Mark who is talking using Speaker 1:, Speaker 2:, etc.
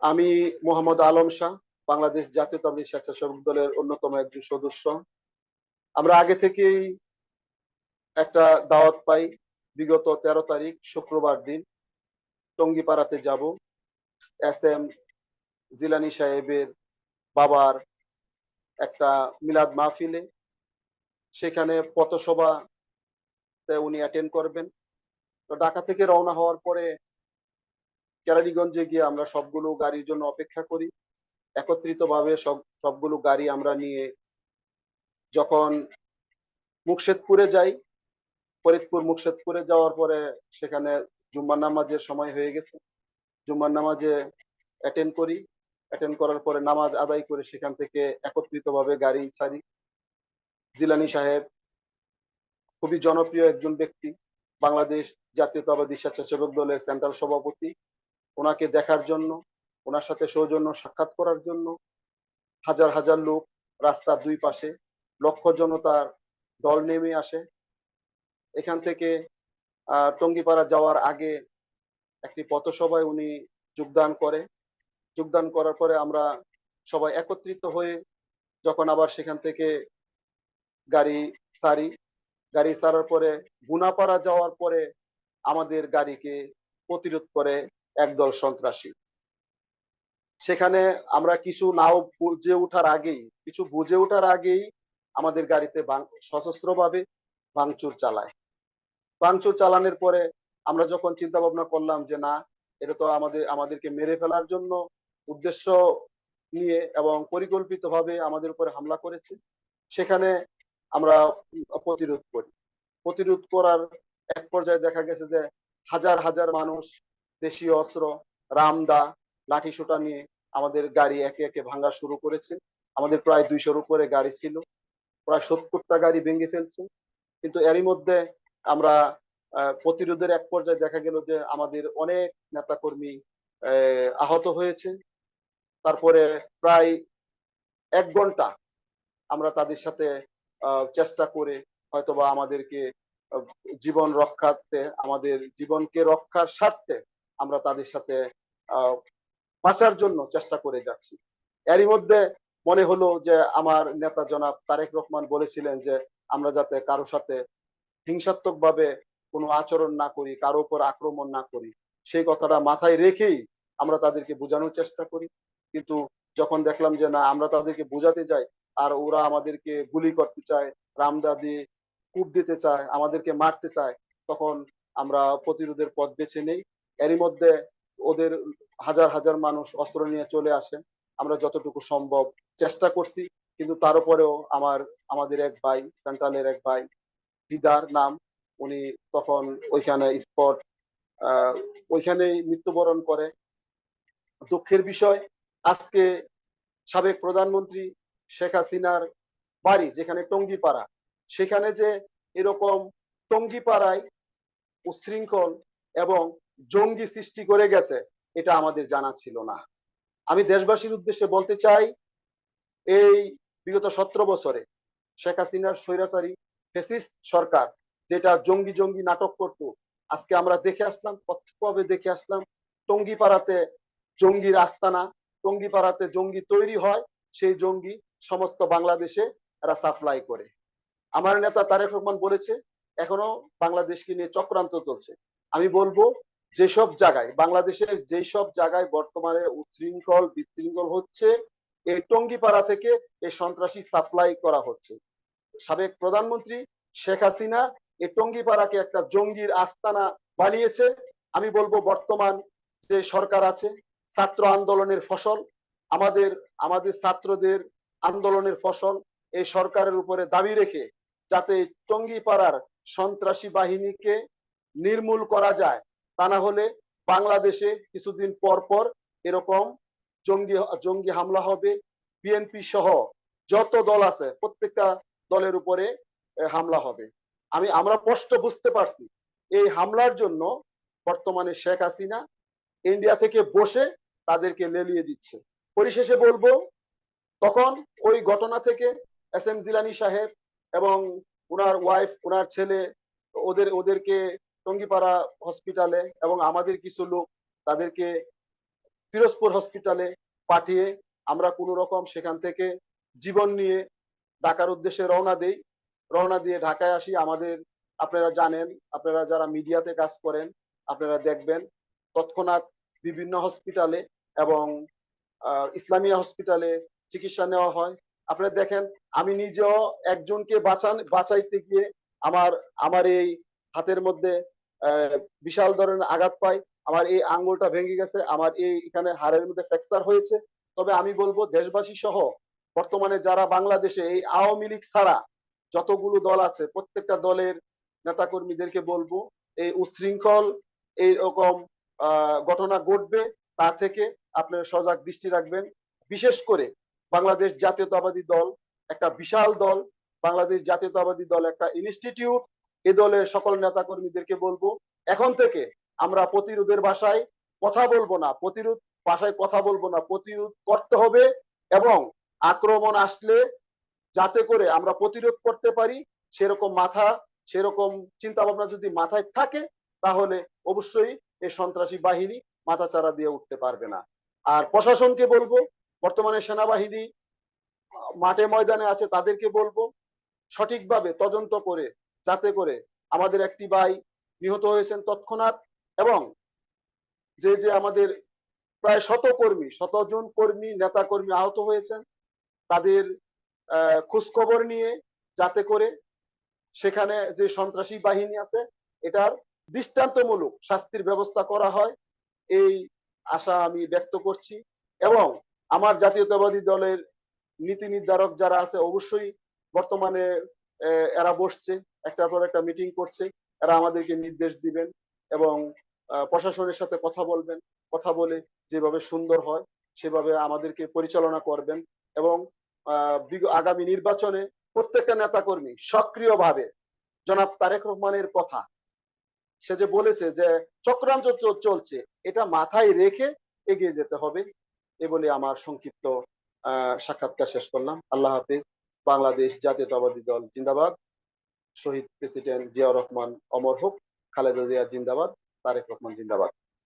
Speaker 1: আমি মোহাম্মদ আলম শাহ, বাংলাদেশ জাতীয়তাবাদী স্বেচ্ছাসেবক দলের অন্যতম একজন সদস্য। আমরা আগে থেকেই একটা দাওয়াত পাই, বিগত 13 তারিখ শুক্রবার দিন টঙ্গিপাড়াতে যাব। এস এম জিলানী সাহেবের বাবার একটা মিলাদ মাহফিলে, সেখানে পথসভাতে উনি অ্যাটেন্ড করবেন। তো ঢাকা থেকে রওনা হওয়ার পরে কেরানীগঞ্জে গিয়ে আমরা সবগুলো গাড়ির জন্য অপেক্ষা করি। একত্রিত ভাবে সবগুলো গাড়ি আমরা নিয়ে যখন মুকশেদপুরে যাই, ফরিদপুর মুকশেদপুরে যাওয়ার পরে সেখানে জুম্মার নামাজের সময় হয়ে গেছে। জুম্মার নামাজে অ্যাটেন্ড করি। অ্যাটেন্ড করার পরে নামাজ আদায় করে সেখান থেকে একত্রিত ভাবে গাড়ি ছাড়ি। জিলানী সাহেব খুবই জনপ্রিয় একজন ব্যক্তি, বাংলাদেশ জাতীয়তাবাদী স্বেচ্ছাসেবক দলের সেন্ট্রাল সভাপতি। ওনাকে দেখার জন্য, ওনার সাথে সৌজন্য সাক্ষাৎ করার জন্য হাজার হাজার লোক রাস্তার দুই পাশে, লক্ষ জনতার দল নেমে আসে। এখান থেকে টঙ্গিপাড়া যাওয়ার আগে একটি পথসভায় উনি যোগদান করে। যোগদান করার পরে আমরা সবাই একত্রিত হয়ে যখন আবার সেখান থেকে গাড়ি ছাড়ি, গাড়ি ছাড়ার পরে গুনাপাড়া যাওয়ার পরে আমাদের গাড়িকে প্রতিরোধ করে একদল সন্ত্রাসী। সেখানে আমরা কিছু বুঝে ওঠার আগেই আমাদের গাড়িতে সশস্ত্রভাবে ভাঙচুর চালায়। ভাঙচুর চালানোর পরে আমরা যখন চিন্তা ভাবনা করলাম যে না, এটা তো আমাদেরকে মেরে ফেলার জন্য উদ্দেশ্য নিয়ে এবং পরিকল্পিতভাবে আমাদের উপরে হামলা করেছে, সেখানে আমরা প্রতিরোধ করি। প্রতিরোধ করার এক পর্যায়ে দেখা গেছে যে হাজার হাজার মানুষ দেশীয় অস্ত্র, রামদা, লাঠি সোটা নিয়ে আমাদের গাড়ি একে একে ভাঙা শুরু করেছে। আমাদের প্রায় 200-র উপরে গাড়ি ছিল, প্রায় 70টা গাড়ি ভেঙে ফেলছে। কিন্তু এরই মধ্যে আমরা প্রতিরোধের এক পর্যায়ে দেখা গেল যে আমাদের অনেক নেতাকর্মী আহত হয়েছে। তারপরে প্রায় 1 ঘন্টা আমরা তাদের সাথে চেষ্টা করে হয়তোবা আমাদেরকে জীবন রক্ষার্থে, আমাদের জীবনকে রক্ষার স্বার্থে আমরা তাদের সাথে বাঁচার জন্য চেষ্টা করে যাচ্ছি। এরই মধ্যে মনে হলো যে আমার নেতা জনাব তারেক রহমান বলেছিলেন যে আমরা যাতে কারো সাথে হিংসাত্মক ভাবে কোনো আচরণ না করি, কারো উপর আক্রমণ না করি, সেই কথাটা মাথায় রেখেই আমরা তাদেরকে বোঝানোর চেষ্টা করি। কিন্তু যখন দেখলাম যে না, আমরা তাদেরকে বোঝাতে যাই আর ওরা আমাদেরকে গুলি করতে চায়, রামদা দিয়ে কূপ দিতে চায়, আমাদেরকে মারতে চায়, তখন আমরা প্রতিরোধের পথ বেছে নেই। এরই মধ্যে ওদের হাজার হাজার মানুষ অস্ত্র নিয়ে চলে আসে। আমরা যতটুকু সম্ভব চেষ্টা করছি, কিন্তু তার উপরেও আমাদের এক ভাই, সেন্ট্রালের এক ভাই, দিদার নাম, উনি তখন ওইখানে স্পট ওইখানেই মৃত্যুবরণ করে। দুঃখের বিষয়, আজকে সাবেক প্রধানমন্ত্রী শেখ হাসিনার বাড়ি যেখানে টঙ্গিপাড়া, সেখানে যে এরকম টঙ্গিপাড়ায় উচ্ছৃঙ্খল এবং জঙ্গি সৃষ্টি করে গেছে, এটা আমাদের জানা ছিল না। আমি দেশবাসীর উদ্দেশ্যে বলতে চাই, এই বিগত 17 বছরে শেখ হাসিনার স্বৈরাচারী ফ্যাসিস্ট সরকার যেটা জঙ্গি জঙ্গি নাটক করত, আজকে আমরা দেখে আসলাম, প্রত্যক্ষভাবে দেখে আসলাম টঙ্গিপাড়াতে জঙ্গির আস্তানা, টঙ্গিপাড়াতে জঙ্গি তৈরি হয়, সেই জঙ্গি সমস্ত বাংলাদেশে এরা সাপ্লাই করে। আমার নেতা তারেক রহমান বলেছে এখনো বাংলাদেশকে নিয়ে চক্রান্ত চলছে। আমি বলবো, যেসব জায়গায় বাংলাদেশের যেসব জায়গায় বর্তমানে উচ্ছৃঙ্খল বিশৃঙ্খল হচ্ছে, এই টঙ্গিপাড়া থেকে এই সন্ত্রাসী সাপ্লাই করা হচ্ছে। সাবেক প্রধানমন্ত্রী শেখ হাসিনা এই টঙ্গিপাড়াকে একটা জঙ্গির আস্তানা বানিয়েছে। আমি বলবো বর্তমান যে সরকার আছে, ছাত্র আন্দোলনের ফসল, আমাদের আমাদের ছাত্রদের আন্দোলনের ফসল, এই সরকারের উপরে দাবি রেখে যাতে টঙ্গিপাড়ার সন্ত্রাসী বাহিনীকে নির্মূল করা যায়, তা না হলে বাংলাদেশে কিছুদিন পর পর এরকম জঙ্গি জঙ্গি হামলা হবে। বিএনপি সহ যত দল আছে প্রত্যেকটা দলের উপরে হামলা হবে। আমরা স্পষ্ট বুঝতে পারছি এই হামলার জন্য বর্তমানে শেখ হাসিনা ইন্ডিয়া থেকে বসে তাদেরকে লেলিয়ে দিচ্ছে। পরিশেষে বলবো, তখন ওই ঘটনা থেকে এস এম জিলানী সাহেব এবং ওনার ওয়াইফ, ওনার ছেলে, ওদেরকে টঙ্গিপাড়া হসপিটালে এবং আমাদের কিছু লোক তাদেরকে পিরোজপুর হসপিটালে পাঠিয়ে আমরা কোনো রকম সেখান থেকে জীবন নিয়ে ঢাকার উদ্দেশ্যে রওনা দিয়ে ঢাকায় আসি। আমাদের আপনারা জানেন, আপনারা যারা মিডিয়াতে কাজ করেন আপনারা দেখবেন তৎক্ষণাৎ বিভিন্ন হসপিটালে এবং ইসলামিয়া হসপিটালে চিকিৎসা নেওয়া হয়। আপনারা দেখেন আমি নিজেও একজনকে বাঁচাইতে গিয়ে আমার আমার এই হাতের মধ্যে বিশাল ধরনের আঘাত পাই, আমার এই আঙ্গুলটা ভেঙে গেছে, আমার এই এখানে হাড়ের মধ্যে ফ্র্যাকচার হয়েছে। তবে আমি বলবো দেশবাসী সহ বর্তমানে যারা বাংলাদেশে এই আওয়ামী লীগ ছাড়া যতগুলো দল আছে প্রত্যেকটা দলের নেতাকর্মীদেরকে বলবো এই উচ্ছৃঙ্খল এইরকম ঘটনা ঘটবে তা থেকে আপনারা সজাগ দৃষ্টি রাখবেন। বিশেষ করে বাংলাদেশ জাতীয়তাবাদী দল একটা বিশাল দল, বাংলাদেশ জাতীয়তাবাদী দল একটা ইনস্টিটিউট। এ দলের সকল নেতাকর্মীদেরকে বলবো এখন থেকে আমরা প্রতিরোধের ভাষায় কথা বলবো না, প্রতিরোধ করতে হবে এবং আক্রমণ আসলে যাতে করে আমরা প্রতিরোধ করতে পারি সেরকম চিন্তা ভাবনা যদি মাথায় থাকে তাহলে অবশ্যই এই সন্ত্রাসী বাহিনী মাথাচাড়া দিয়ে উঠতে পারবে না। আর প্রশাসনকে বলবো, বর্তমানে সেনাবাহিনী মাঠে ময়দানে আছে, তাদেরকে বলবো সঠিকভাবে তদন্ত করে যাতে করে আমাদের একটি ভাই নিহত হয়েছেন তৎক্ষণাৎ এবং যে আমাদের প্রায় শতজন কর্মী নেতা কর্মী আহত হয়েছেন তাদের খোঁজ খবর নিয়ে যাতে করে সেখানে যে সন্ত্রাসী বাহিনী আছে এটার দৃষ্টান্তমূলক শাস্তির ব্যবস্থা করা হয় এই আশা আমি ব্যক্ত করছি। এবং আমার জাতীয়তাবাদী দলের নীতি নির্ধারক যারা আছে অবশ্যই বর্তমানে এরা বসছে, একটার পর একটা মিটিং করছে, এরা আমাদেরকে নির্দেশ দিবেন এবং প্রশাসনের সাথে কথা বলবেন, কথা বলে যেভাবে সুন্দর হয় সেভাবে আমাদেরকে পরিচালনা করবেন এবং আগামী নির্বাচনে প্রত্যেকটা নেতাকর্মী সক্রিয়ভাবে জনাব তারেক রহমানের কথা, সে যে বলেছে যে চক্রান্ত চলছে, এটা মাথায় রেখে এগিয়ে যেতে হবে। এ বলে আমার সংক্ষিপ্ত সাক্ষাৎকার শেষ করলাম। আল্লাহ হাফিজ। বাংলাদেশ জাতীয়তাবাদী দল জিন্দাবাদ। শহীদ প্রেসিডেন্ট জিয়াউর রহমান অমর হোক। খালেদা জিয়া জিন্দাবাদ। তারেক রহমান জিন্দাবাদ।